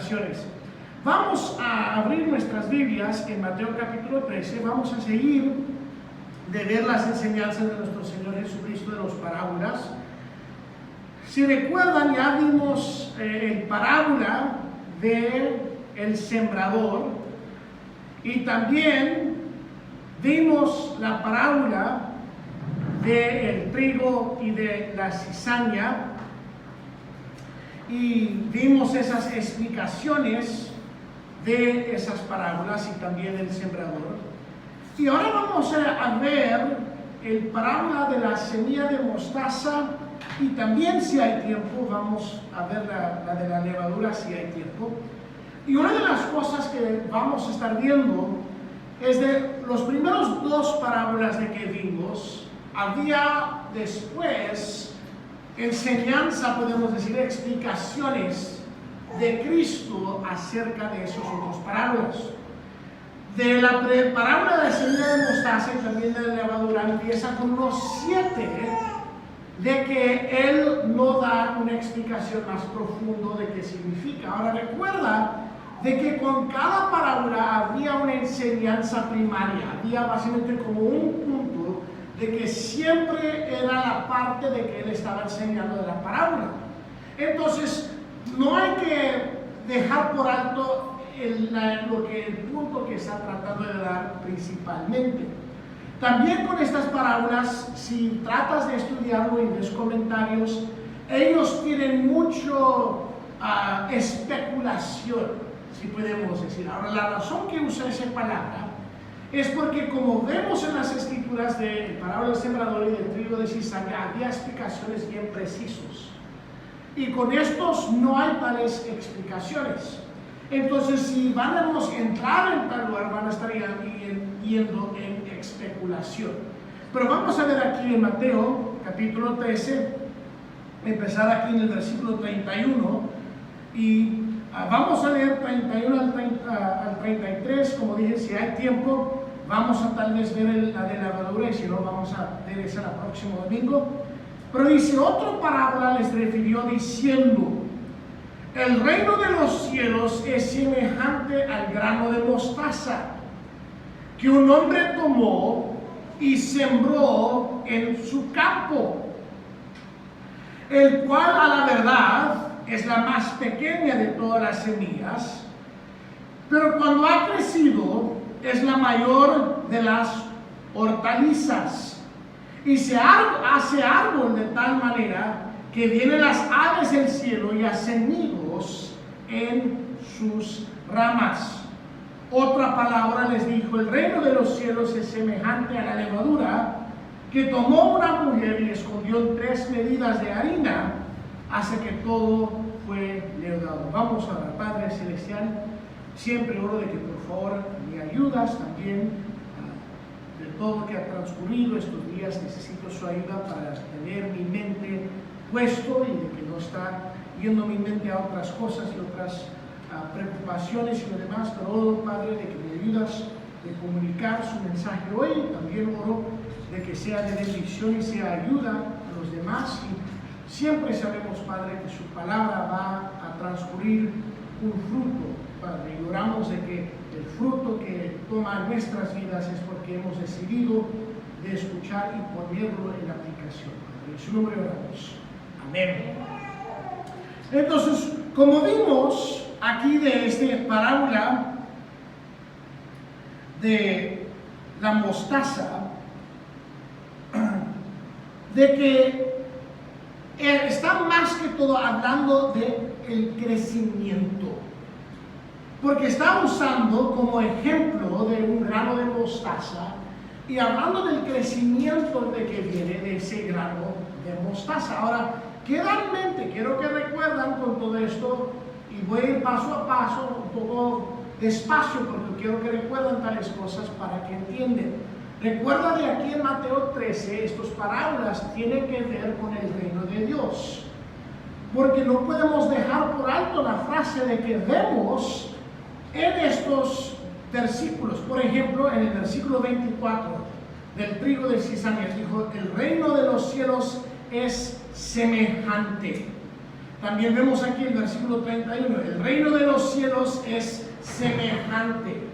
explicaciones. Vamos a abrir nuestras Biblias en Mateo capítulo 13. Vamos a seguir de ver las enseñanzas de nuestro Señor Jesucristo de los parábolas. Si recuerdan, ya vimos el parábola del sembrador y también vimos la parábola del trigo y de la cizaña y vimos esas explicaciones de esas parábolas y también del sembrador. Y ahora vamos a ver el parábola de la semilla de mostaza y también, si hay tiempo, vamos a ver la de la levadura si hay tiempo. Y una de las cosas que vamos a estar viendo es de los primeros dos parábolas de que vimos, había después enseñanza, podemos decir, explicaciones de Cristo acerca de esos otros parábolas. De la parábola de la semilla de mostaza y también de la levadura empieza con unos 7 de que Él no da una explicación más profunda de qué significa. Ahora recuerda de que con cada parábola había una enseñanza primaria, había básicamente como un punto de que siempre era la parte de que Él estaba enseñando de la parábola. Entonces, no hay que dejar por alto el punto que está tratando de dar principalmente. También con estas parábolas, si tratas de estudiarlo y ves comentarios, ellos tienen mucho especulación, si podemos decir. Ahora, la razón que usa esa palabra es porque, como vemos en las escrituras de parábola del sembrador y del trigo de cizaña, había explicaciones bien precisas. Y con estos no hay tales explicaciones. Entonces, si van a entrar en tal lugar, van a estar yendo en especulación. Pero vamos a ver aquí en Mateo, capítulo 13, empezar aquí en el versículo 31, y vamos a leer 31 al 33, como dije, si hay tiempo, vamos a tal vez ver la de la levadura, y si no, vamos a ver esa el próximo domingo. Pero dice, otra parábola les refirió diciendo: el reino de los cielos es semejante al grano de mostaza, que un hombre tomó y sembró en su campo, el cual a la verdad es la más pequeña de todas las semillas, pero cuando ha crecido es la mayor de las hortalizas, y se hace árbol de tal manera que vienen las aves del cielo y hacen nidos en sus ramas. Otra palabra les dijo: el reino de los cielos es semejante a la levadura que tomó una mujer y escondió en 3 medidas de harina hasta que todo fue leudado. Vamos a orar. Padre celestial, siempre oro de que por favor me ayudas también de todo lo que ha transcurrido estos días. Necesito su ayuda para tener mi mente puesto y de que no está yendo mi mente a otras cosas y otras preocupaciones y lo demás. Pero oro, Padre, de que me ayudas de comunicar su mensaje hoy. También oro de que sea de bendición y sea ayuda a los demás. Y siempre sabemos, Padre, que su palabra va a transcurrir un fruto, Padre, y oramos de que el fruto que toma nuestras vidas es porque hemos decidido de escuchar y ponerlo en aplicación. Padre, en su nombre oramos. Amén. Entonces, como vimos aquí de esta parábola de la mostaza, de que está más que todo hablando del crecimiento, porque está usando como ejemplo de un grano de mostaza y hablando del crecimiento de que viene de ese grano de mostaza. Ahora, queda en mente, quiero que recuerdan con todo esto, y voy a ir paso a paso, un poco despacio, porque quiero que recuerden tales cosas para que entiendan. Recuerda de aquí en Mateo 13, estas parábolas tienen que ver con el reino de Dios, porque no podemos dejar por alto la frase de que vemos en estos versículos. Por ejemplo, en el versículo 24 del trigo de cizaña dijo: el reino de los cielos es semejante. También vemos aquí el versículo 31, el reino de los cielos es semejante,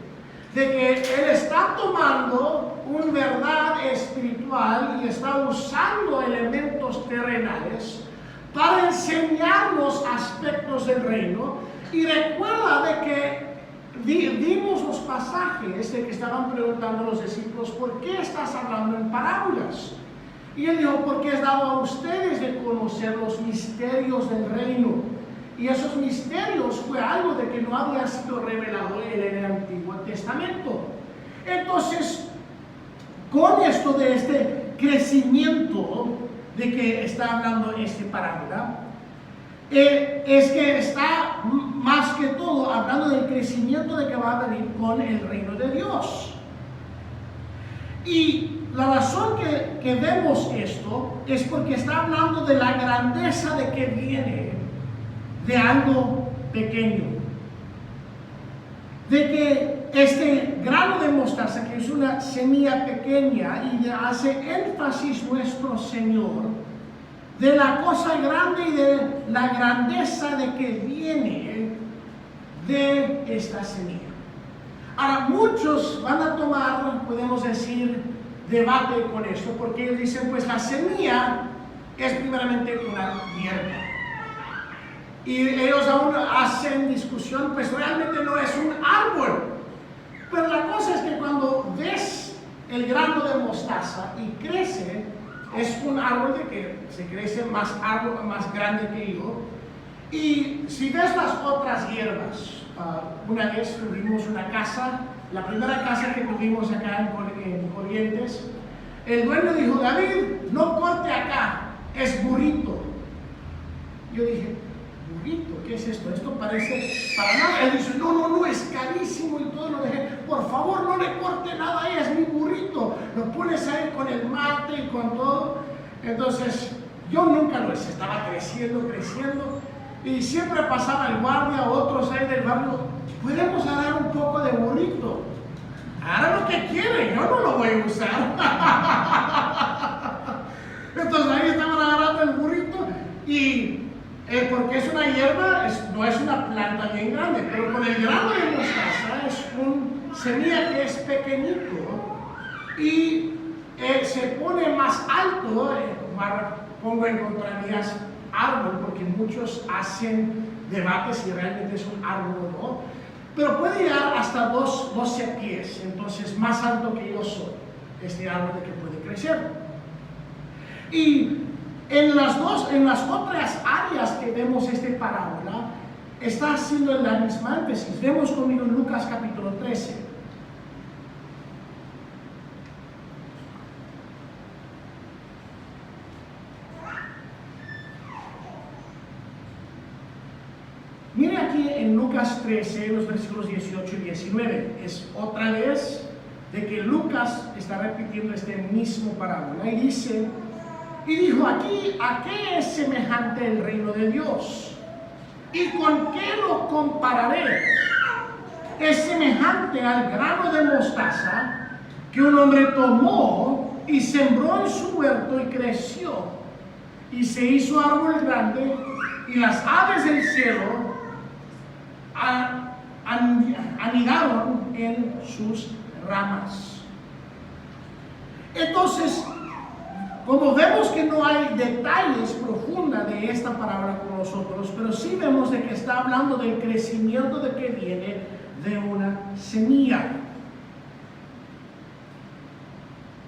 de que Él está tomando una verdad espiritual y está usando elementos terrenales para enseñarnos aspectos del reino. Y recuerda de que vimos los pasajes de que estaban preguntando los discípulos, ¿por qué estás hablando en parábolas? Y Él dijo, porque es dado a ustedes de conocer los misterios del reino. Y esos misterios fue algo de que no había sido revelado en el Antiguo Testamento. Entonces, con esto de este crecimiento de que está hablando este parábola, es que está más que todo hablando del crecimiento de que va a venir con el reino de Dios. Y la razón que vemos esto es porque está hablando de la grandeza de que viene de algo pequeño. De que este grano de mostaza, que es una semilla pequeña, y hace énfasis nuestro Señor de la cosa grande y de la grandeza de que viene de esta semilla. Ahora, muchos van a tomar, podemos decir, debate con esto, porque ellos dicen, pues la semilla es primeramente una hierba. Y ellos aún hacen discusión, pues realmente no es un árbol. Pero la cosa es que cuando ves el grano de mostaza y crece, es un árbol de que se crece más grande que yo. Y si ves las otras hierbas, una vez tuvimos una casa, la primera casa que tuvimos acá en Corrientes, el dueño dijo, David, no corte acá, es burrito. Yo dije, burrito, ¿qué es esto? Esto parece para nada. Él dice, no, es carísimo y todo lo dejé. Por favor, no le corte nada ahí, es mi burrito. Lo pones ahí con el mate y con todo. Entonces, yo nunca lo hice, estaba creciendo. Y siempre pasaba el guardia o otros ahí del barrio, podemos agarrar un poco de burrito. Hagan lo que quieren, yo no lo voy a usar. Entonces ahí estaban agarrando el burrito y porque es una hierba, no es una planta bien grande, pero con el grano de mostaza es un semilla que es pequeñito y se pone más alto, pongo en contrarías árbol, porque muchos hacen debates si realmente es un árbol o no, pero puede llegar hasta 12 pies, entonces más alto que yo soy, este árbol de que puede crecer. Y en las otras áreas que vemos esta parábola, está haciendo la misma énfasis. Vemos conmigo en Lucas capítulo 13. Mire aquí en Lucas 13, los versículos 18 y 19. Es otra vez de que Lucas está repitiendo este mismo parábola. Y dice, y dijo aquí, ¿a qué es semejante el reino de Dios? ¿Y con qué lo compararé? Es semejante al grano de mostaza que un hombre tomó y sembró en su huerto y creció. Y se hizo árbol grande y las aves del cielo anidaron en sus ramas. Entonces, como vemos que no hay detalles profundos de esta palabra con nosotros, pero sí vemos de que está hablando del crecimiento de que viene de una semilla.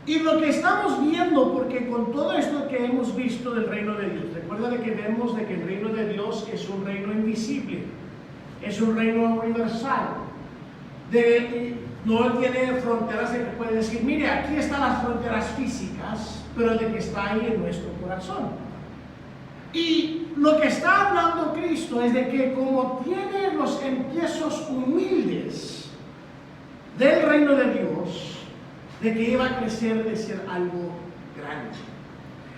Y lo que estamos viendo, porque con todo esto que hemos visto del reino de Dios, recuerda de que vemos de que el reino de Dios es un reino invisible. Es un reino universal, no tiene fronteras de que puede decir, mire, aquí están las fronteras físicas, pero de que está ahí en nuestro corazón. Y lo que está hablando Cristo es de que como tiene los empiezos humildes del reino de Dios, de que iba a crecer de ser algo grande.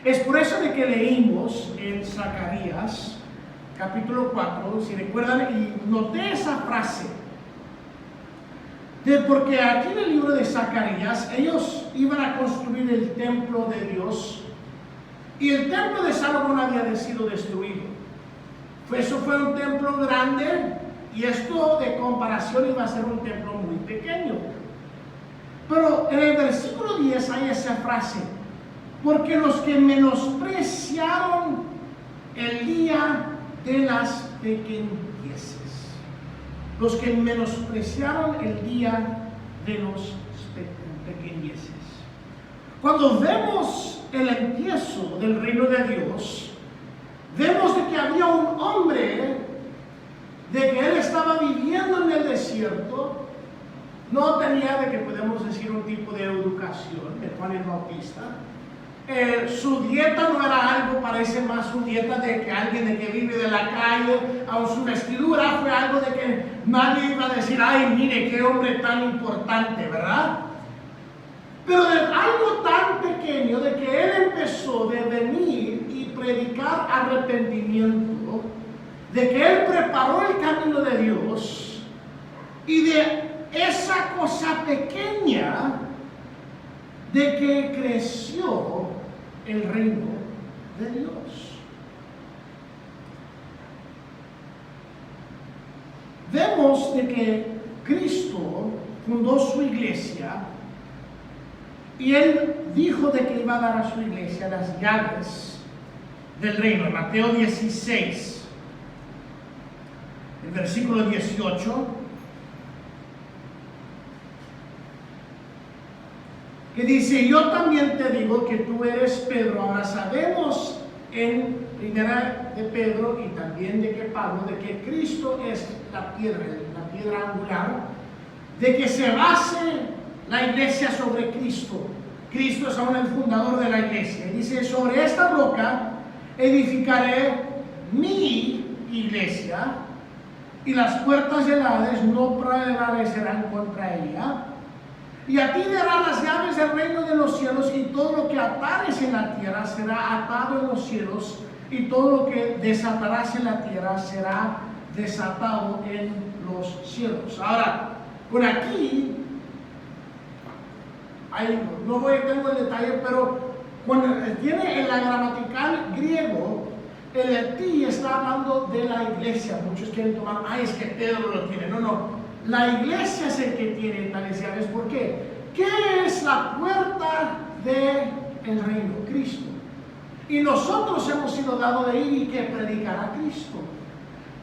Es por eso de que leímos en Zacarías capítulo 4, si recuerdan, y noté esa frase, porque aquí en el libro de Zacarías, ellos iban a construir el templo de Dios, y el templo de Salomón había sido destruido. Eso fue un templo grande, y esto de comparación iba a ser un templo muy pequeño. Pero en el versículo 10 hay esa frase: porque los que menospreciaron el día de las pequeñeces. Los que menospreciaron el día de los pequeñeces. Cuando vemos el empiezo del reino de Dios, vemos de que había un hombre, de que él estaba viviendo en el desierto. No tenía, de que podemos decir, un tipo de educación de Juan el Bautista. Su dieta no era algo, parece más una dieta de que alguien de que vive de la calle, aun su vestidura fue algo de que nadie iba a decir: ay, mire qué hombre tan importante, ¿verdad? Pero de algo tan pequeño, de que él empezó de venir y predicar arrepentimiento, de que él preparó el camino de Dios, y de esa cosa pequeña, de que creció el reino de Dios. Vemos de que Cristo fundó su iglesia, y él dijo de que iba a dar a su iglesia las llaves del reino. En Mateo 16, el versículo 18, que dice: yo también te digo que tú eres Pedro. Ahora sabemos en primera de Pedro y también de que Pablo, de que Cristo es la piedra angular, de que se base la iglesia sobre Cristo. Cristo es aún el fundador de la iglesia. Y dice: sobre esta roca edificaré mi iglesia, y las puertas del Hades no prevalecerán contra ella. Y a ti dará las llaves del reino de los cielos, y todo lo que atares en la tierra será atado en los cielos, y todo lo que desatarás en la tierra será desatado en los cielos. Ahora, por aquí, no tengo el detalle, pero cuando tiene en la gramatical griego, el ti está hablando de la iglesia. Muchos quieren tomar: ay, es que Pedro lo tiene. No. La iglesia es el que tiene tales llaves. ¿Por qué? ¿Qué es la puerta del reino? Cristo. Y nosotros hemos sido dados de ir y que predicar a Cristo.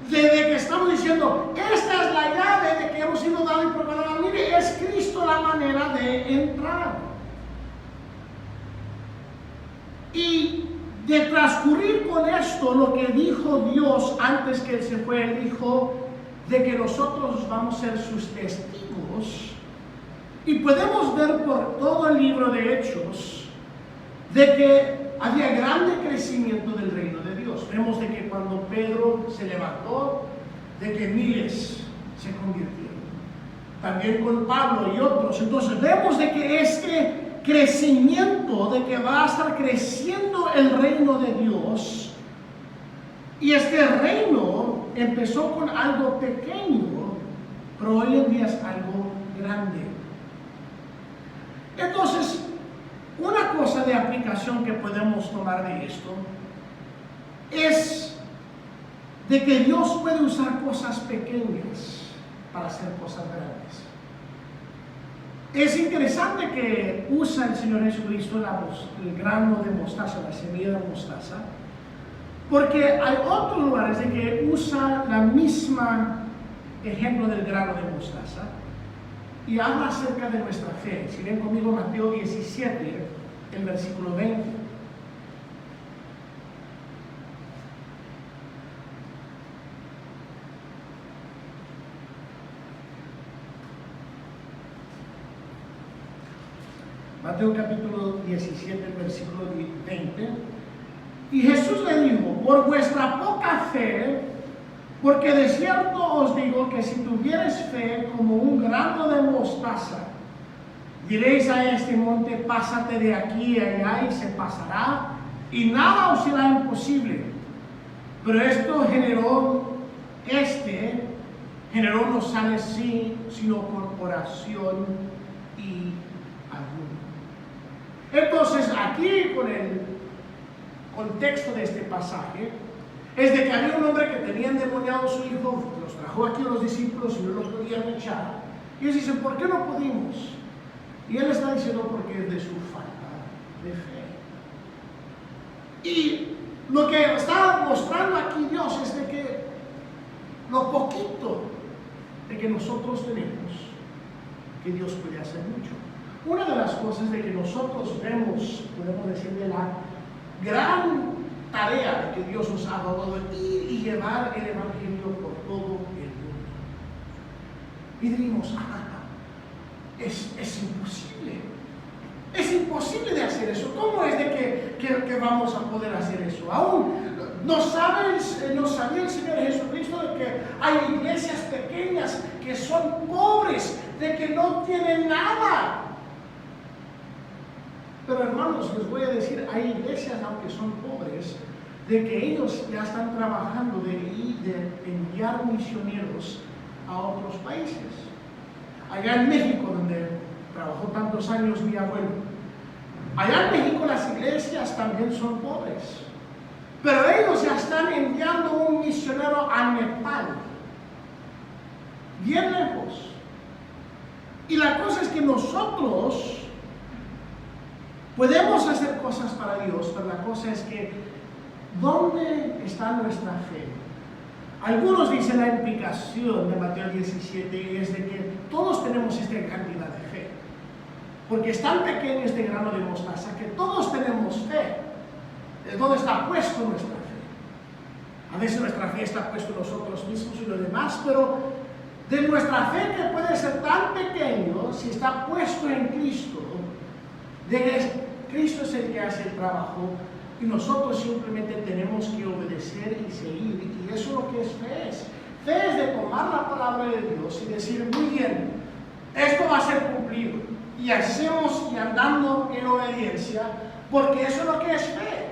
Desde que estamos diciendo: esta es la llave, de que hemos sido dados y proclamados. Mire, es Cristo la manera de entrar. Y de transcurrir con esto, lo que dijo Dios antes que Él se fue, Él dijo de que nosotros vamos a ser sus testigos. Y podemos ver por todo el libro de Hechos de que había grande crecimiento del reino de Dios. Vemos de que cuando Pedro se levantó, de que miles se convirtieron. También con Pablo y otros. Entonces vemos de que este crecimiento, de que va a estar creciendo el reino de Dios, y este reino empezó con algo pequeño, pero hoy en día es algo grande. Entonces, una cosa de aplicación que podemos tomar de esto es de que Dios puede usar cosas pequeñas para hacer cosas grandes. Es interesante que usa el Señor Jesucristo el grano de mostaza, la semilla de mostaza, porque hay otros lugares de que usa la misma ejemplo del grano de mostaza y habla acerca de nuestra fe. Si ven conmigo Mateo 17, el versículo 20. Mateo capítulo 17, el versículo 20. Y Jesús le dijo: por vuestra poca fe, porque de cierto os digo que si tuviereis fe como un grano de mostaza, diréis a este monte: pásate de aquí a allá, y se pasará, y nada os será imposible. Pero esto generó no sale sino con oración y ayuno. Entonces, aquí con el contexto de este pasaje, es de que había un hombre que tenía endemoniado a su hijo, los trajo aquí a los discípulos y no los podían echar. Y ellos dicen, ¿por qué no pudimos? Y él está diciendo porque es de su falta de fe. Y lo que está mostrando aquí Dios es de que lo poquito de que nosotros tenemos, que Dios puede hacer mucho. Una de las cosas de que nosotros vemos, podemos decir, de la gran tarea que Dios nos ha dado de ir y llevar el Evangelio por todo el mundo. Y diríamos, es imposible. Es imposible de hacer eso. ¿Cómo es de que vamos a poder hacer eso? Aún no sabía el Señor Jesucristo de que hay iglesias pequeñas que son pobres, de que no tienen nada. Pero hermanos, les voy a decir, hay iglesias, aunque son pobres, de que ellos ya están trabajando de enviar misioneros a otros países. Allá en México, donde trabajó tantos años mi abuelo, allá en México las iglesias también son pobres, pero ellos ya están enviando un misionero a Nepal, bien lejos. Y la cosa es que nosotros podemos hacer cosas para Dios, pero la cosa es que ¿dónde está nuestra fe? Algunos dicen la implicación de Mateo 17 es de que todos tenemos esta cantidad de fe, porque es tan pequeño este grano de mostaza que todos tenemos fe. ¿Dónde está puesto nuestra fe? A veces nuestra fe está puesta en nosotros mismos y lo demás, pero de nuestra fe que puede ser tan pequeño, si está puesto en Cristo, Cristo es el que hace el trabajo y nosotros simplemente tenemos que obedecer y seguir. Y eso es lo que es fe. Fe es de tomar la palabra de Dios y decir, muy bien, esto va a ser cumplido. Y hacemos y andando en obediencia, porque eso es lo que es fe.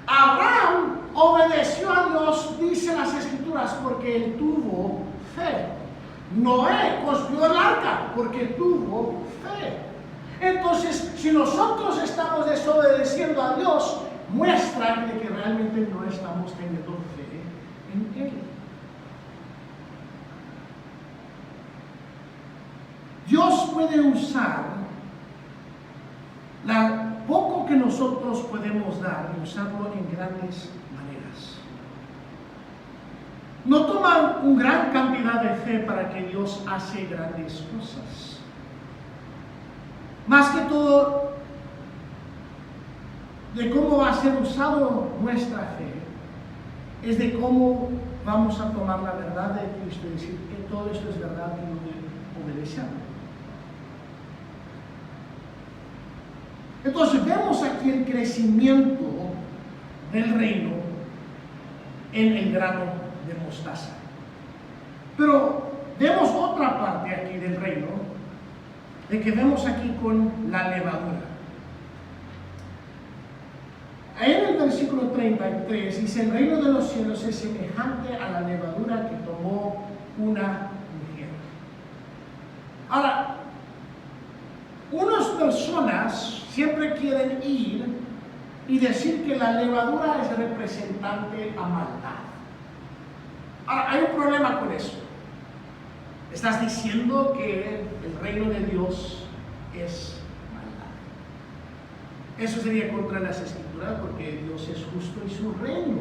Abraham obedeció a Dios, dice las Escrituras, porque él tuvo fe. Noé construyó el arca porque tuvo fe. Entonces, si nosotros estamos desobedeciendo a Dios, muestra de que realmente no estamos teniendo fe en Él. Dios puede usar poco que nosotros podemos dar y usarlo en grandes maneras. No toma una gran cantidad de fe para que Dios hace grandes cosas. Más que todo, de cómo va a ser usado nuestra fe, es de cómo vamos a tomar la verdad de Cristo y decir que todo esto es verdad y no obedecerlo. Entonces vemos aquí el crecimiento del reino en el grano de mostaza. Pero vemos otra parte aquí del reino, de que vemos aquí con la levadura. Ahí en el versículo 33 dice, el reino de los cielos es semejante a la levadura que tomó una mujer. Ahora, unas personas siempre quieren ir y decir que la levadura es representante a maldad. Ahora, hay un problema con eso. Estás diciendo que el reino de Dios es maldad. Eso sería contra las Escrituras, porque Dios es justo y su reino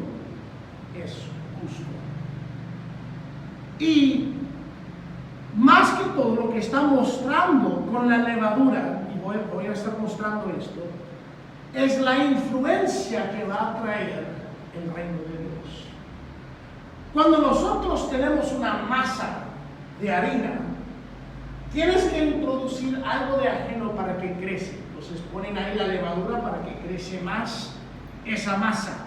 es justo. Y más que todo lo que está mostrando con la levadura, y voy a estar mostrando esto, es la influencia que va a traer el reino de Dios. Cuando nosotros tenemos una masa de harina, tienes que introducir algo de ajeno para que crece. Entonces ponen ahí la levadura para que crece más esa masa.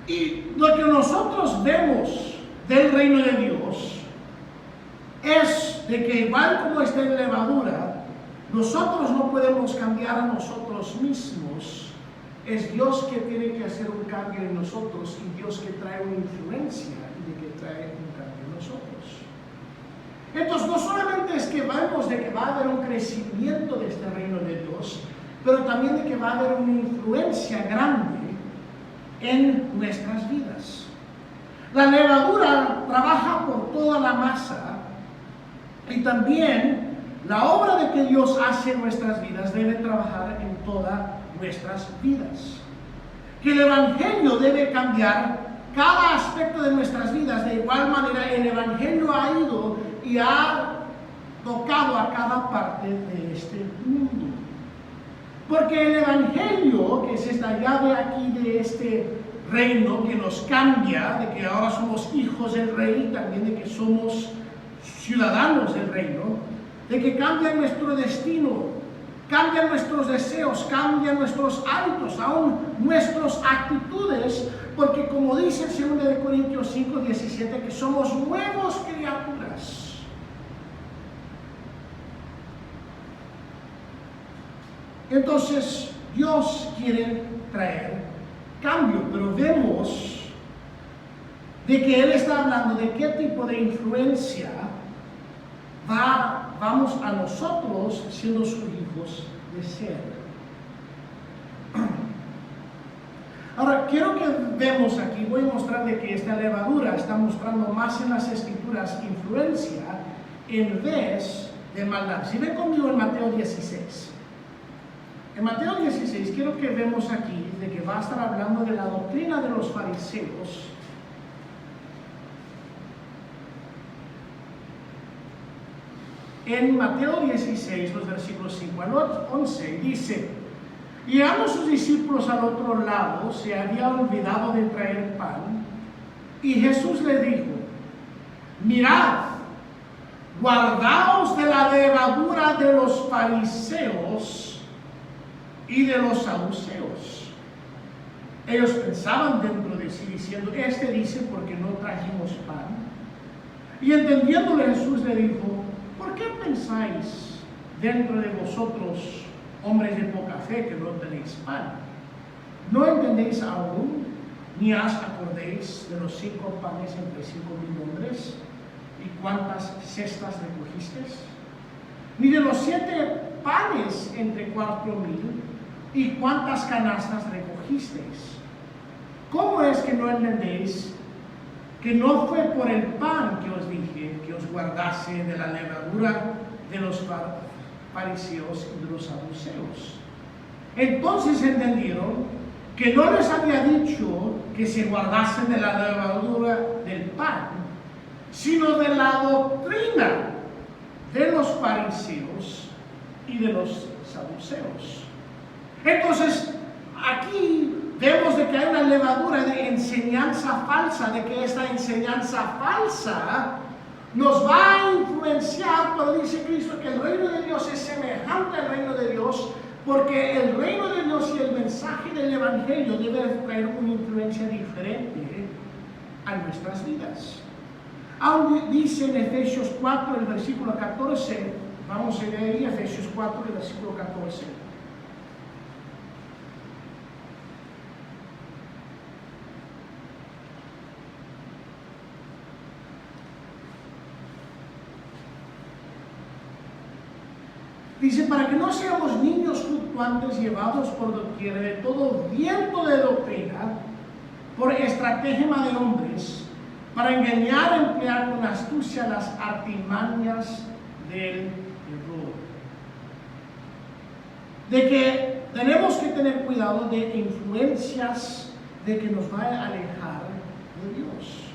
Y lo que nosotros vemos del reino de Dios es de que igual como está en levadura, nosotros no podemos cambiar a nosotros mismos. Es Dios que tiene que hacer un cambio en nosotros y Dios que trae una influencia y de que trae un cambio en nosotros. Entonces no solamente es que vemos de que va a haber un crecimiento de este reino de Dios, pero también de que va a haber una influencia grande en nuestras vidas. La levadura trabaja por toda la masa y también la obra de que Dios hace en nuestras vidas debe trabajar en todas nuestras vidas. Que el Evangelio debe cambiar cada aspecto de nuestras vidas. De igual manera, el Evangelio ha ido y ha tocado a cada parte de este mundo. Porque el Evangelio, que es esta llave aquí de este reino que nos cambia, de que ahora somos hijos del rey, también de que somos ciudadanos del reino, de que cambia nuestro destino, cambian nuestros deseos, cambian nuestros hábitos, aún nuestras actitudes, porque como dice en 2 Corintios 5:17, que somos nuevas criaturas. Entonces, Dios quiere traer cambio, pero vemos de que Él está hablando de qué tipo de influencia vamos a nosotros, siendo sus hijos, de ser. Ahora, quiero que vemos aquí, voy a mostrar de que esta levadura está mostrando más en las Escrituras influencia en vez de maldad. Si ven conmigo en Mateo 16. En Mateo 16 quiero que vemos aquí de que va a estar hablando de la doctrina de los fariseos. En Mateo 16, los versículos 5 al 11, dice: llegando sus discípulos al otro lado, se había olvidado de traer pan, y Jesús le dijo: mirad, guardaos de la levadura de los fariseos y de los saduceos. Ellos pensaban dentro de sí, diciendo: este dice porque no trajimos pan. Y entendiéndole, Jesús le dijo: ¿por qué pensáis dentro de vosotros, hombres de poca fe, que no tenéis pan? ¿No entendéis aún, ni os acordéis de los 5 panes entre 5,000 hombres, y cuántas cestas recogisteis? Ni de los 7 panes entre 4,000, y cuántas canastas recogisteis. ¿Cómo es que no entendéis que no fue por el pan que os dije que os guardase de la levadura de los fariseos y de los saduceos? Entonces entendieron que no les había dicho que se guardasen de la levadura del pan, sino de la doctrina de los fariseos y de los saduceos. Entonces, aquí vemos de que hay una levadura de enseñanza falsa, de que esta enseñanza falsa nos va a influenciar, pero dice Cristo que el reino de Dios es semejante al reino de Dios, porque el reino de Dios y el mensaje del Evangelio deben traer una influencia diferente a nuestras vidas. Aún dice en Efesios 4, el versículo 14, vamos a leer ahí Efesios 4, el versículo 14. Dice: para que no seamos niños fluctuantes llevados por doquier de todo viento de doctrina, por estratagema de hombres, para engañar, emplear con astucia las artimañas del error. De que tenemos que tener cuidado de influencias de que nos vayan a alejar de Dios.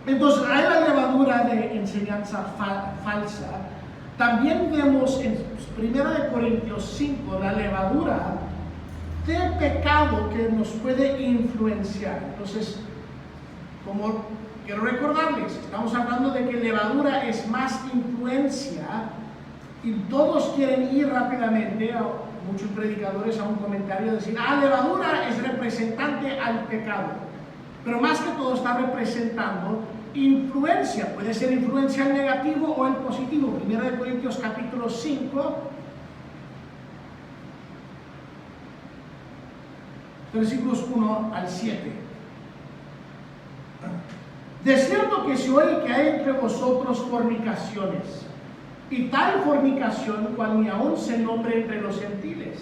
Entonces hay la levadura de enseñanza falsa. También vemos en 1 Corintios 5 la levadura de pecado que nos puede influenciar. Entonces, como quiero recordarles, estamos hablando de que levadura es más influencia y todos quieren ir rápidamente, a muchos predicadores, a un comentario, decir: levadura es representante al pecado. Pero más que todo está representando influencia, puede ser influencia en negativo o en positivo. 1 Corintios capítulo 5, versículos 1 al 7. De cierto que se oye que hay entre vosotros fornicaciones, y tal fornicación cual ni aún se nombre entre los gentiles,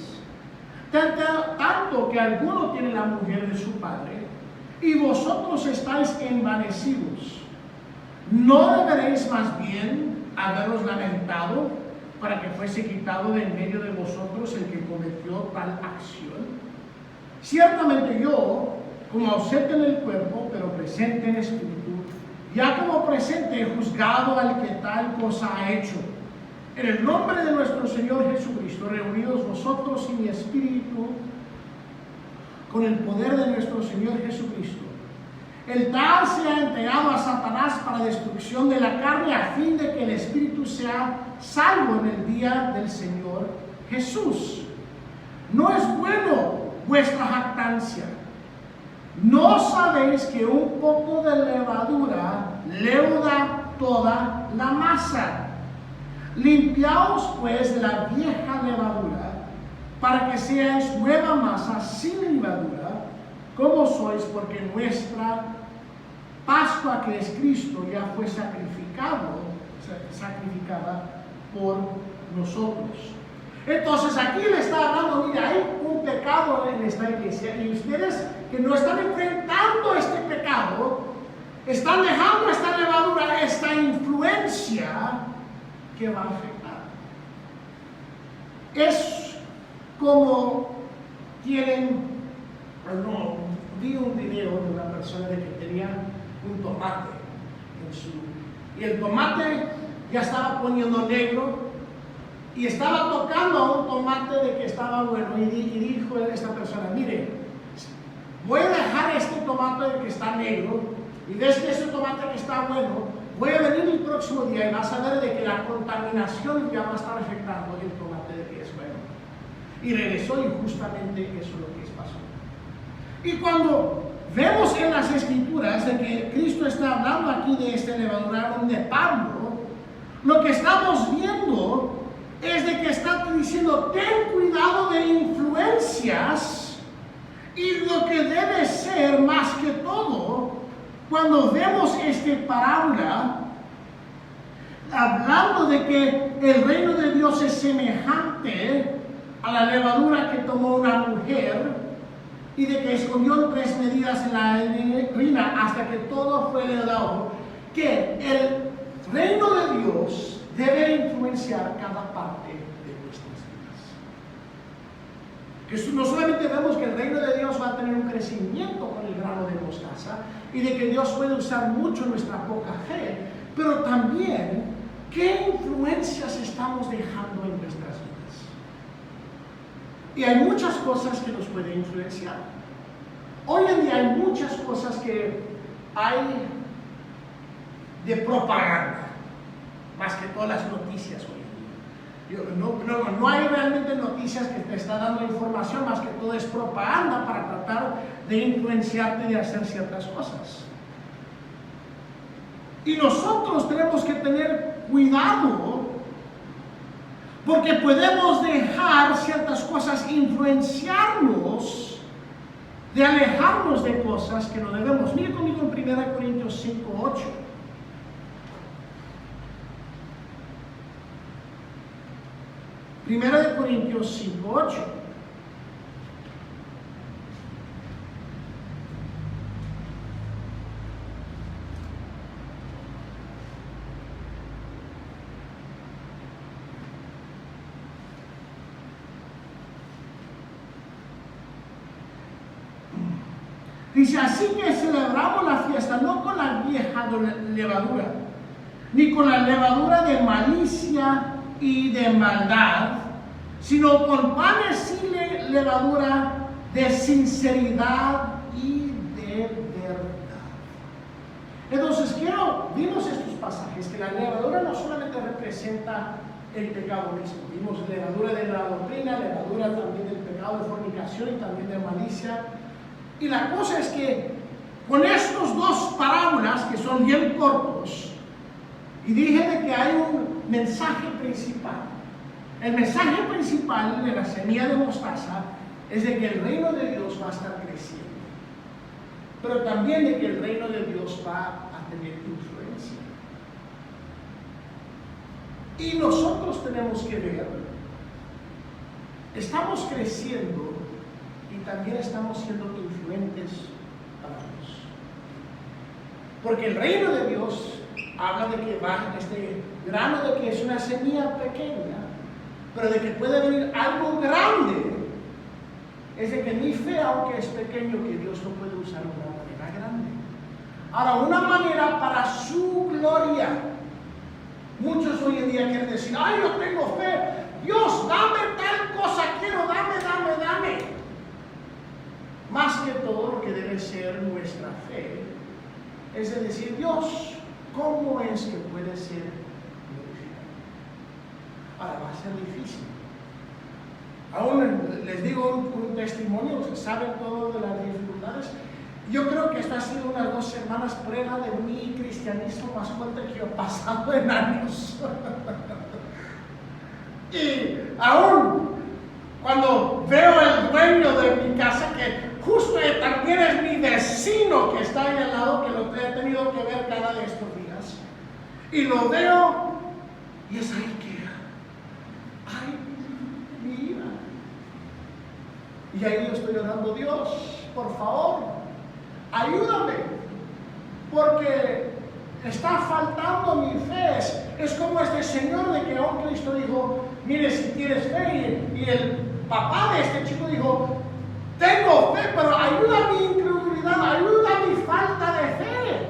tanto que alguno tiene la mujer de su padre, y vosotros estáis envanecidos. ¿No deberéis más bien haberos lamentado para que fuese quitado de en medio de vosotros el que cometió tal acción? Ciertamente yo, como ausente en el cuerpo, pero presente en espíritu, ya como presente he juzgado al que tal cosa ha hecho. En el nombre de nuestro Señor Jesucristo, reunidos vosotros y mi espíritu, con el poder de nuestro Señor Jesucristo, el tal sea entregado a Satanás para destrucción de la carne, a fin de que el espíritu sea salvo en el día del Señor Jesús. No es bueno vuestra jactancia. ¿No sabéis que un poco de levadura leuda toda la masa? Limpiaos pues de la vieja levadura, para que seáis nueva masa sin levadura, como sois, porque nuestra Pascua, que es Cristo, ya fue sacrificada por nosotros. Entonces aquí le está hablando, mira, hay un pecado en esta iglesia, y ustedes que no están enfrentando este pecado, están dejando esta levadura, esta influencia que va a afectar. Es como tienen, no, vi un video de una persona de que tenía un tomate y el tomate ya estaba poniendo negro, y estaba tocando a un tomate de que estaba bueno, y dijo esta persona, mire, voy a dejar este tomate que está negro, y ves que ese tomate que está bueno, voy a venir el próximo día y vas a ver de que la contaminación ya va a estar afectando el tomate de que es bueno. Y regresó, y justamente eso es lo que pasó. Y cuando vemos en las escrituras de que Cristo está hablando aquí de este levadura de Pablo, lo que estamos viendo es de que está diciendo, ten cuidado de influencias, y lo que debe ser más que todo, cuando vemos esta parábola, hablando de que el reino de Dios es semejante a la levadura que tomó una mujer, y de que escondió 3 medidas en la harina hasta que todo fue leudado, que el reino de Dios debe influenciar cada parte de nuestras vidas. Que no solamente vemos que el reino de Dios va a tener un crecimiento con el grano de mostaza, y de que Dios puede usar mucho nuestra poca fe, pero también qué influencias estamos dejando en nuestras vidas. Y hay muchas cosas que nos pueden influenciar. Hoy en día hay muchas cosas que hay de propaganda, más que todas las noticias hoy en día. No hay realmente noticias que te están dando información, más que todo es propaganda para tratar de influenciarte de hacer ciertas cosas. Y nosotros tenemos que tener cuidado, porque podemos dejar ciertas cosas influenciarnos, de alejarnos de cosas que no debemos. Mire conmigo en 1 Corintios 5:8. 1 Corintios 5:8. Dice, así que celebramos la fiesta no con la vieja levadura, ni con la levadura de malicia y de maldad, sino con panes y levadura de sinceridad y de verdad. Entonces vimos estos pasajes, que la levadura no solamente representa el pecado mismo, vimos levadura de la doctrina, levadura también del pecado de fornicación y también de malicia. Y la cosa es que con estos dos parábolas, que son bien cortos, y dije de que hay un mensaje principal. El mensaje principal de la semilla de mostaza es de que el reino de Dios va a estar creciendo, pero también de que el reino de Dios va a tener influencia. Y nosotros tenemos que ver, estamos creciendo también estamos siendo influentes para Dios. Porque el reino de Dios habla de que va este grano, de que es una semilla pequeña, pero de que puede venir algo grande. Es de que mi fe, aunque es pequeño, que Dios lo puede usar de una manera grande. Ahora, una manera para su gloria. Muchos hoy en día quieren decir, ay, yo tengo fe, Dios, dame tal cosa, quiero, dame. Más que todo, lo que debe ser nuestra fe es de decir, Dios, ¿cómo es que puede ser glorificado? Ahora, va a ser difícil. Aún les digo un testimonio, saben todo de las dificultades. Yo creo que esta ha sido unas 2 semanas prueba de mi cristianismo más fuerte que he pasado en años. Y aún cuando veo el dueño de mi casa, que justo también es mi vecino que está ahí al lado, que lo he tenido que ver cada de estos días, y lo veo y es ahí que, ay, mira. Y ahí yo estoy orando, Dios, por favor, ayúdame, porque está faltando mi fe. Es como este señor de que aún Cristo dijo, mire, si tienes fe, y el papá de este chico dijo, tengo fe, pero ayuda a mi incredulidad, ayuda a mi falta de fe.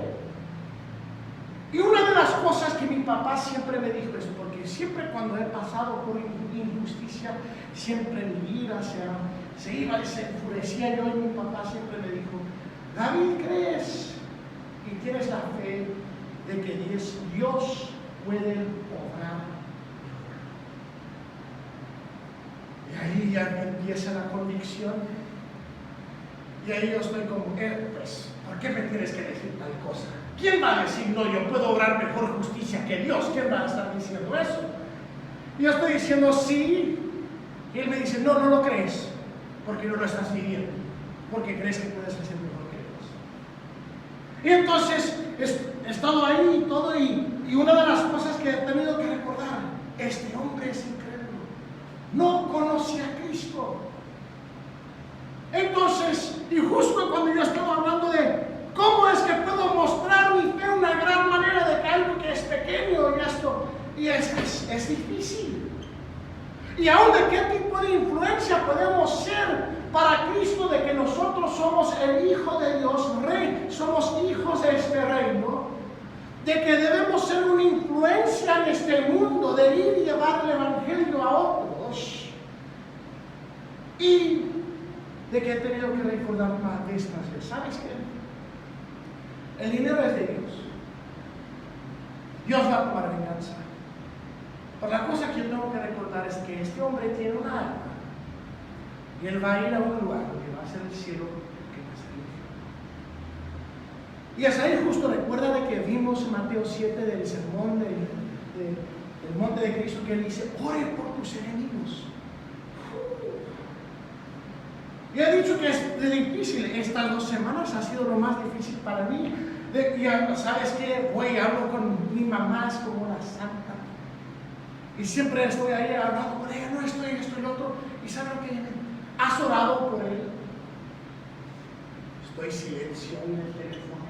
Y una de las cosas que mi papá siempre me dijo es, porque siempre cuando he pasado por injusticia, siempre mi ira se iba y se enfurecía yo, y mi papá siempre me dijo, David, ¿crees y tienes la fe de que Dios puede obrar? Y ahí ya me empieza la convicción, y ahí yo estoy como, pues, ¿por qué me tienes que decir tal cosa? ¿Quién va a decir, no, yo puedo obrar mejor justicia que Dios? ¿Quién va a estar diciendo eso? Y yo estoy diciendo, sí, y él me dice, no lo crees, porque no lo estás viviendo, porque crees que puedes hacer mejor que Dios. Y entonces, he estado ahí y todo, y una de las cosas que he tenido que recordar, este hombre es incrédulo, no conoce a Cristo. Entonces, y justo cuando yo estaba hablando de cómo es que puedo mostrar mi fe, una gran manera de que algo que es pequeño y esto, y es difícil. Y aún de qué tipo de influencia podemos ser para Cristo, de que nosotros somos el Hijo de Dios, Rey, somos hijos de este reino, de que debemos ser una influencia en este mundo, de ir y llevar el Evangelio a otros, y de que he tenido que recordar más de estas veces. ¿Sabes qué? El dinero es de Dios. Dios va a tomar venganza. Pero la cosa que yo tengo que recordar es que este hombre tiene una alma, y él va a ir a un lugar que va a ser el cielo, que va a ser el infierno. Y es ahí justo, recuerda de que vimos en Mateo 7 del sermón del monte de Cristo, que él dice, ore por tus enemigos. Y he dicho que es difícil. Estas 2 semanas ha sido lo más difícil para mí. ¿Sabes qué? Voy y hablo con mi mamá, es como una santa. Y siempre estoy ahí hablando con ella, no, esto y lo otro. ¿Y sabes lo que? ¿Has orado por él? Estoy silencio en el teléfono.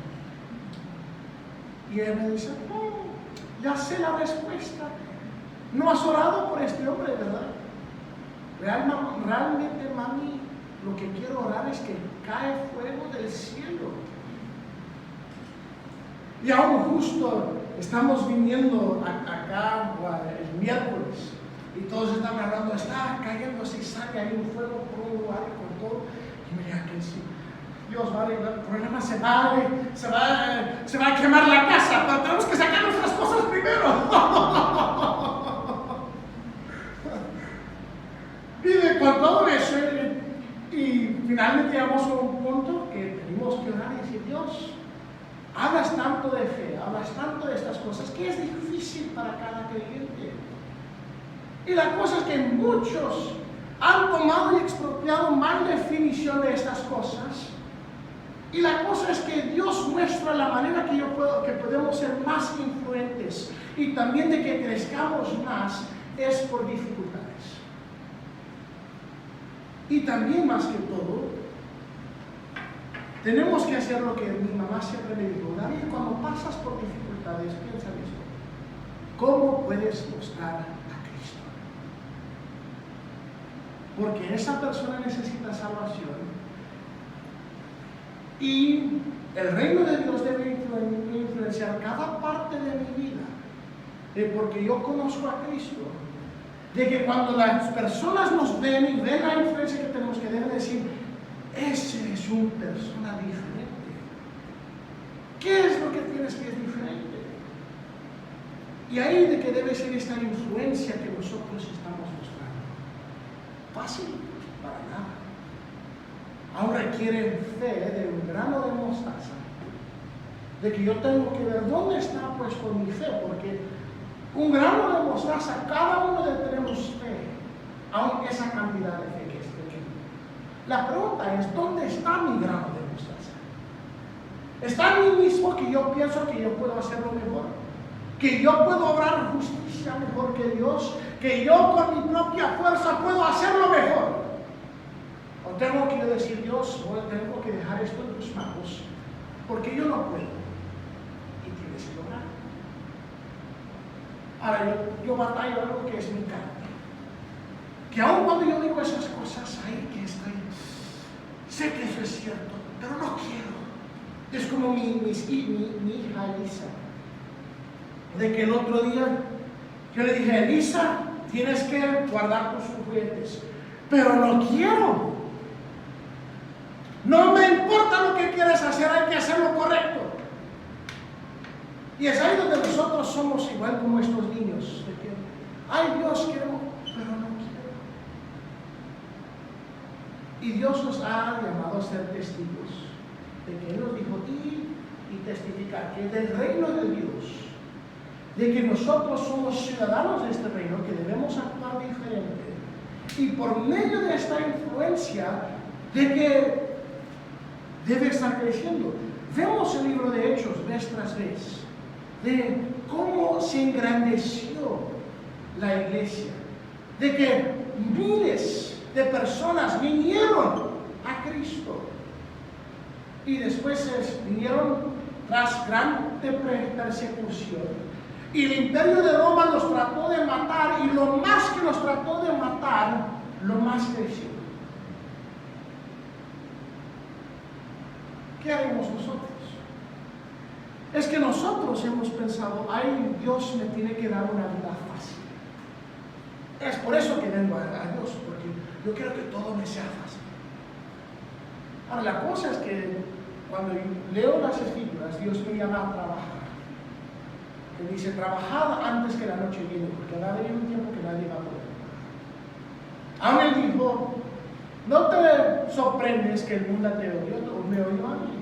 Y ella me dice, no, ya sé la respuesta. No has orado por este hombre, ¿verdad? Realmente, mami, lo que quiero orar es que cae fuego del cielo. Y aún justo estamos viniendo acá el miércoles, y todos están hablando, está cayendo cizaña, hay un fuego por un lugar con todo. Y mira que sí, Dios va a arreglar el problema, se va a quemar la casa, pero tenemos que sacar nuestras cosas primero. Y con todo eso, y finalmente llegamos a un punto que tenemos que orar y decir, Dios, hablas tanto de fe, hablas tanto de estas cosas, que es difícil para cada creyente. Y la cosa es que muchos han tomado y expropiado mal definición de estas cosas. Y la cosa es que Dios muestra la manera que podemos ser más influentes, y también de que crezcamos más, es por dificultades. Y también, más que todo, tenemos que hacer lo que mi mamá siempre me dijo: David, cuando pasas por dificultades, piensa en esto. ¿Cómo puedes mostrar a Cristo? Porque esa persona necesita salvación y el reino de Dios debe influenciar cada parte de mi vida. Porque yo conozco a Cristo. De que cuando las personas nos ven y ven la influencia que tenemos, que deben decir: ese es una persona diferente. ¿Qué es lo que tienes que es diferente? Y ahí de que debe ser esta influencia que nosotros estamos mostrando. Fácil, para nada. Aún requiere fe de un grano de mostaza. De que yo tengo que ver dónde está puesto mi fe, porque un grano de mostaza, cada uno tenemos fe, aunque esa cantidad de fe que es pequeña. La pregunta es: ¿dónde está mi grano de mostaza? ¿Está en mí mismo, que yo pienso que yo puedo hacerlo mejor? ¿Que yo puedo obrar justicia mejor que Dios? ¿Que yo con mi propia fuerza puedo hacerlo mejor? ¿O tengo que decir: Dios, tengo que dejar esto en tus manos, porque yo no puedo? Y tienes que orar. Ahora, yo batallo algo que es mi carácter. Que aun cuando yo digo esas cosas, ahí que estoy, sé que eso es cierto, pero no quiero. Es como mi hija Elisa. De que el otro día yo le dije: Elisa, tienes que guardar tus juguetes, pero no quiero. No me importa lo que quieres hacer, hay que hacer lo correcto. Y es ahí donde nosotros somos igual como estos niños. De que, ay, Dios, quiero, pero no quiero. Y Dios nos ha llamado a ser testigos de que Él nos dijo: y testificar que del reino de Dios, de que nosotros somos ciudadanos de este reino, que debemos actuar diferente. Y por medio de esta influencia, de que debe estar creciendo. Vemos el libro de Hechos vez tras vez, de cómo se engrandeció la iglesia, de que miles de personas vinieron a Cristo y después vinieron tras gran persecución. Y el imperio de Roma los trató de matar, y lo más que los trató de matar, lo más creció. ¿Qué haremos nosotros? Es que nosotros hemos pensado: ay, Dios me tiene que dar una vida fácil. Es por eso que vengo a Dios, porque yo quiero que todo me sea fácil. Ahora, la cosa es que cuando leo las Escrituras, Dios me llama a trabajar. Que dice: trabajad antes que la noche viene, porque va a venir un tiempo que nadie va a poder. Aún Él dijo: no te sorprendes que el mundo te odió, o me odió a mí.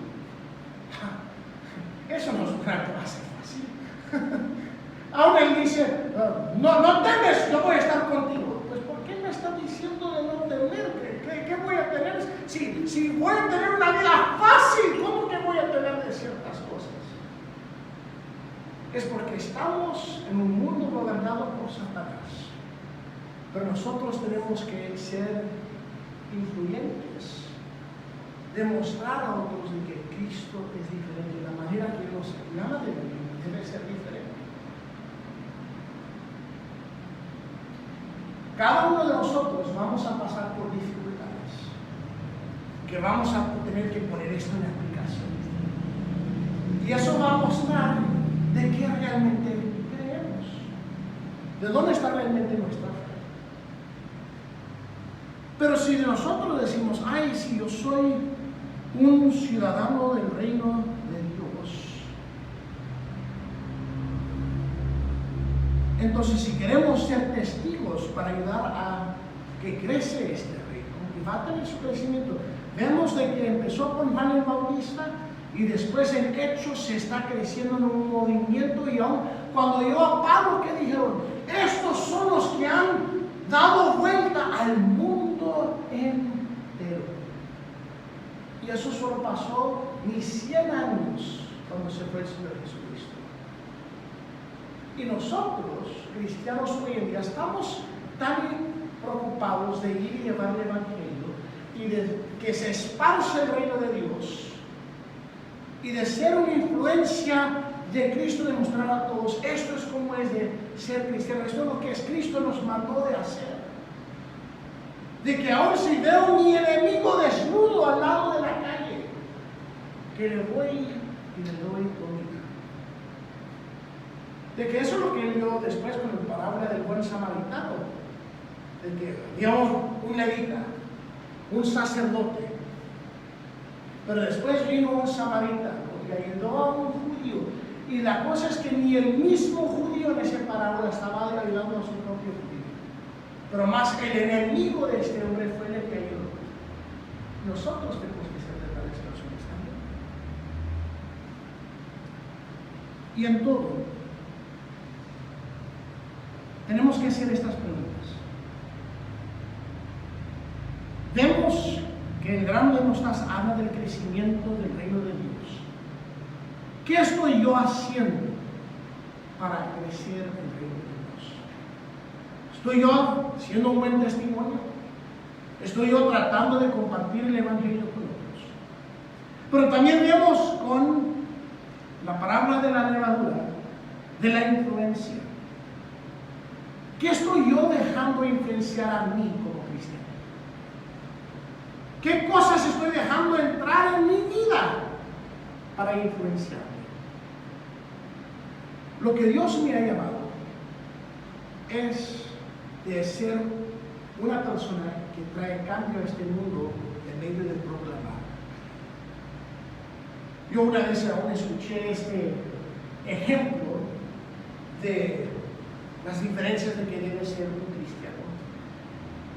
Eso no es una clase fácil. Aún Él dice: no temes, yo voy a estar contigo. Pues ¿por qué me está diciendo de no temer? ¿Qué voy a tener? Si voy a tener una vida fácil, ¿cómo que voy a temer de ciertas cosas? Es porque estamos en un mundo gobernado por Satanás. Pero nosotros tenemos que ser influyentes, demostrar a otros de que Cristo es diferente, la manera que nos llama debe ser diferente. Cada uno de nosotros vamos a pasar por dificultades, que vamos a tener que poner esto en aplicación. Y eso va a mostrar de qué realmente creemos, de dónde está realmente nuestra fe. Pero si nosotros decimos: ay, si yo soy un ciudadano del reino de Dios, entonces si queremos ser testigos para ayudar a que crece este reino, que va a tener su crecimiento, vemos de que empezó con Juan el Bautista y después en Hechos se está creciendo en un movimiento, y aún cuando llegó a Pablo, ¿qué dijeron? Estos son los que han dado vuelta al mundo entero. Y eso solo pasó ni 100 años cuando se fue el Señor Jesucristo. Y nosotros, cristianos hoy en día, estamos tan preocupados de ir y llevar el Evangelio, y de que se esparce el reino de Dios y de ser una influencia de Cristo, demostrar a todos, esto es como es de ser cristiano, esto es lo que Cristo nos mandó de hacer. De que aún si veo mi enemigo desnudo al lado de la calle, que le voy y le doy comida. De que eso es lo que él dio después con la parábola del buen samaritano. De que, digamos, un levita, un sacerdote, pero después vino un samaritano y ayudó a un judío. Y la cosa es que ni el mismo judío en esa parábola estaba ayudando a su propio judío, pero más el enemigo de este hombre fue el que ayudó. Nosotros tenemos que ser de tales personas también. Y en todo, tenemos que hacer estas preguntas. Vemos que el grano de mostaza habla del crecimiento del reino de Dios. ¿Qué estoy yo haciendo para crecer el reino de Dios? ¿Estoy yo siendo un buen testimonio? ¿Estoy yo tratando de compartir el evangelio con otros? Pero también vemos con la parábola de la levadura, de la influencia. ¿Qué estoy yo dejando influenciar a mí como cristiano? ¿Qué cosas estoy dejando entrar en mi vida para influenciarme? Lo que Dios me ha llamado es de ser una persona que trae cambio a este mundo en medio de proclamar. Yo una vez aún escuché este ejemplo de las diferencias de que debe ser un cristiano.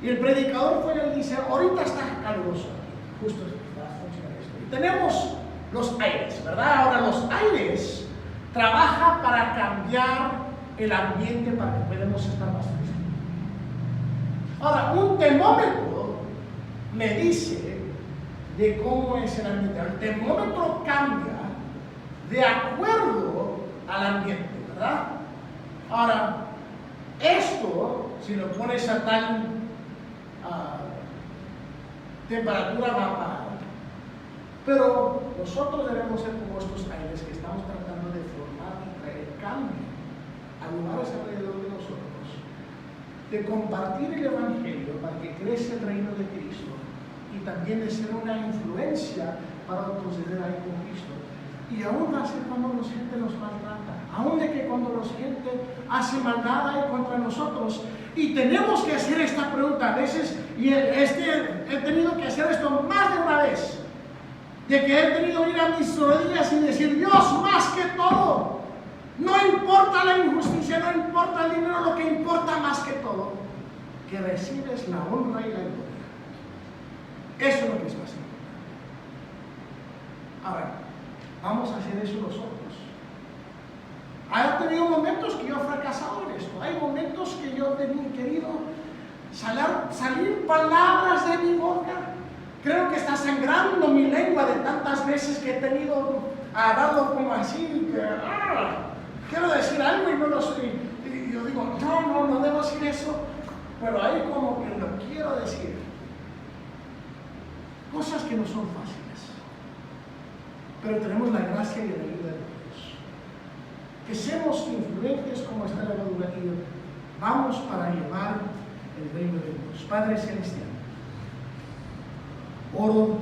Y el predicador fue y dice, ahorita está caluroso aquí, justo está funcionando esto. Y tenemos los aires, ¿verdad? Ahora los aires trabaja para cambiar el ambiente para que podamos estar más frescos. Ahora, un termómetro me dice de cómo es el ambiente. El termómetro cambia de acuerdo al ambiente, ¿verdad? Ahora, esto, si lo pones a tal temperatura, va a parar. Pero nosotros debemos ser como estos aires que estamos tratando de formar y traer cambio a lugares alrededor de nosotros, de compartir el evangelio para que crezca el reino de Cristo y también de ser una influencia para otros de ver ahí con Cristo. Y aún va a ser cuando la gente nos maltrata, aún de que cuando la gente hace maldad ahí contra nosotros. Y tenemos que hacer esta pregunta a veces, y he tenido que hacer esto más de una vez, de que he tenido que ir a mis rodillas y decir, Dios, más que todo, no importa la injusticia, no importa el dinero, lo que importa más que todo, que recibes la honra y la gloria. Eso es lo que es más importante. Ahora, vamos a hacer eso nosotros. He tenido momentos que yo he fracasado en esto. Hay momentos que yo he querido salir palabras de mi boca. Creo que está sangrando mi lengua de tantas veces que he tenido agarrado como así. Quiero decir algo y no lo soy. Y yo digo, no debo decir eso. Pero ahí como que lo quiero decir. Cosas que no son fáciles. Pero tenemos la gracia y la ayuda de Dios. Que seamos influentes como esta levadura y vamos para llevar el reino de Dios. Padre Celestial, oro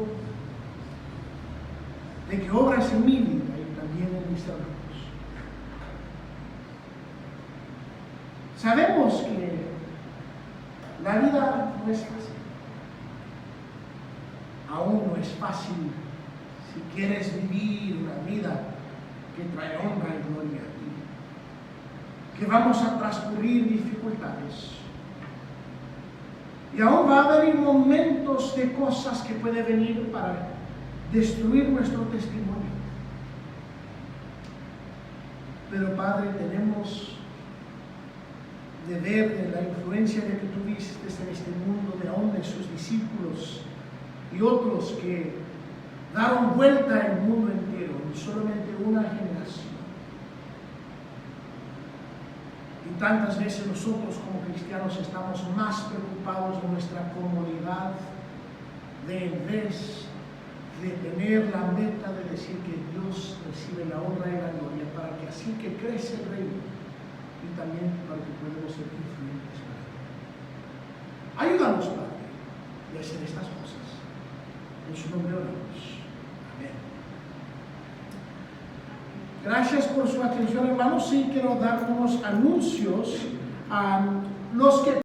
de que obras en mi vida y también en mis hermanos. Sabemos que la vida no es fácil. Aún no es fácil si quieres vivir una vida que trae honra y gloria a ti. Que vamos a transcurrir dificultades. Y aún va a haber momentos de cosas que pueden venir para destruir nuestro testimonio. Pero Padre, tenemos de ver de la influencia de que tuviste en este mundo, de aún de sus discípulos y otros que daron vuelta al mundo entero en solamente una generación. Y tantas veces nosotros como cristianos estamos más preocupados de nuestra comodidad, de en vez de tener la meta de decir que Dios recibe la honra y la gloria, para que así que crece el reino y también para que podamos ser influyentes para Él. Ayúdanos, Padre, a hacer estas cosas. En su nombre oramos. Amén. Gracias por su atención, hermanos. Sí, quiero dar unos anuncios a los que